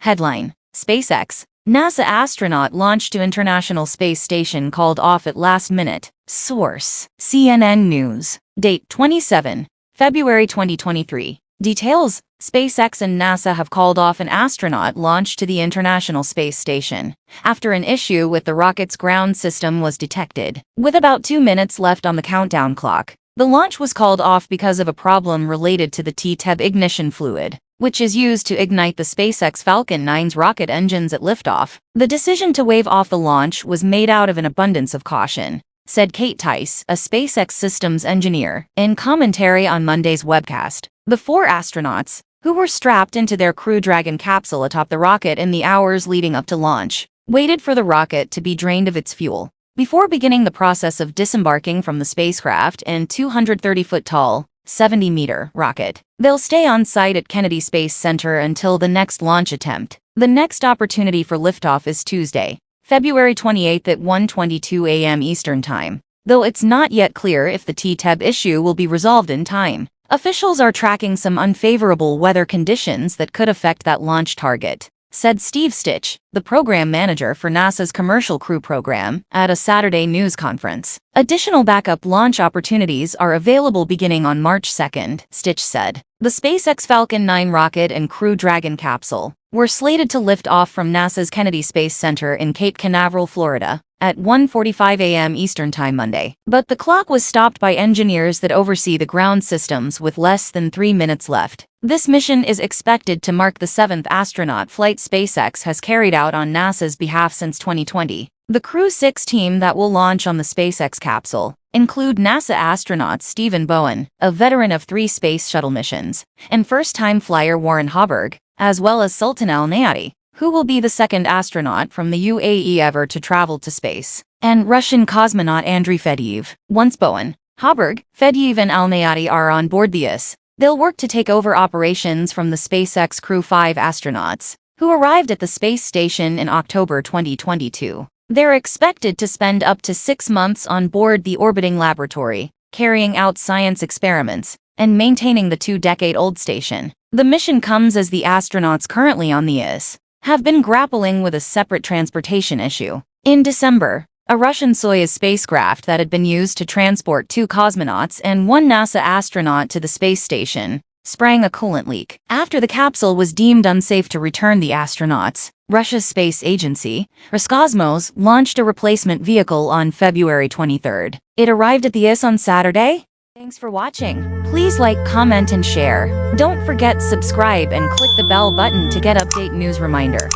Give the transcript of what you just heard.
Headline: SpaceX, NASA astronaut launched to International Space Station called off at last minute. Source: CNN News. Date: 27 February 2023. Details: SpaceX and NASA have called off an astronaut launch to the International Space Station after an issue with the rocket's ground system was detected. With about 2 minutes left on the countdown clock, the launch was called off because of a problem related to the TEA-TEB ignition fluid, which is used to ignite the SpaceX Falcon 9's rocket engines at liftoff. The decision to wave off the launch was made out of an abundance of caution, said Kate Tice, a SpaceX systems engineer, in commentary on Monday's webcast. The 4 astronauts, who were strapped into their Crew Dragon capsule atop the rocket in the hours leading up to launch, waited for the rocket to be drained of its fuel before beginning the process of disembarking from the spacecraft and 230-foot-tall, 70-meter rocket. They'll stay on site at Kennedy Space Center until the next launch attempt. The next opportunity for liftoff is Tuesday, February 28 at 1:22 a.m. Eastern Time, though it's not yet clear if the TEA-TEB issue will be resolved in time. Officials are tracking some unfavorable weather conditions that could affect that launch target, said Steve Stitch, the program manager for NASA's Commercial Crew program, at a Saturday news conference. Additional backup launch opportunities are available beginning on March 2, Stitch said. The SpaceX Falcon 9 rocket and Crew Dragon capsule were slated to lift off from NASA's Kennedy Space Center in Cape Canaveral, Florida, at 1:45 a.m. Eastern Time Monday. But the clock was stopped by engineers that oversee the ground systems with less than 3 minutes left. This mission is expected to mark the 7th astronaut flight SpaceX has carried out on NASA's behalf since 2020. The Crew 6 team that will launch on the SpaceX capsule include NASA astronaut Stephen Bowen, a veteran of 3 space shuttle missions, and first-time flyer Warren Hoburg, as well as Sultan Al-Neyati, who will be the 2nd astronaut from the UAE ever to travel to space, and Russian cosmonaut Andrei Fedyev. Once Bowen, Hoburg, Fedyev and Al-Neyati are on board the IS, they'll work to take over operations from the SpaceX Crew 5 astronauts, who arrived at the space station in October 2022. They're expected to spend up to 6 months on board the orbiting laboratory, carrying out science experiments, and maintaining the 2-decade-old station. The mission comes as the astronauts currently on the IS have been grappling with a separate transportation issue. In December, a Russian Soyuz spacecraft that had been used to transport 2 cosmonauts and 1 NASA astronaut to the space station sprang a coolant leak. After the capsule was deemed unsafe to return the astronauts, Russia's space agency, Roscosmos, launched a replacement vehicle on February 23. It arrived at the IS on Saturday. Thanks for watching. Please like, comment, and share. Don't forget subscribe and click the bell button to get update news reminder.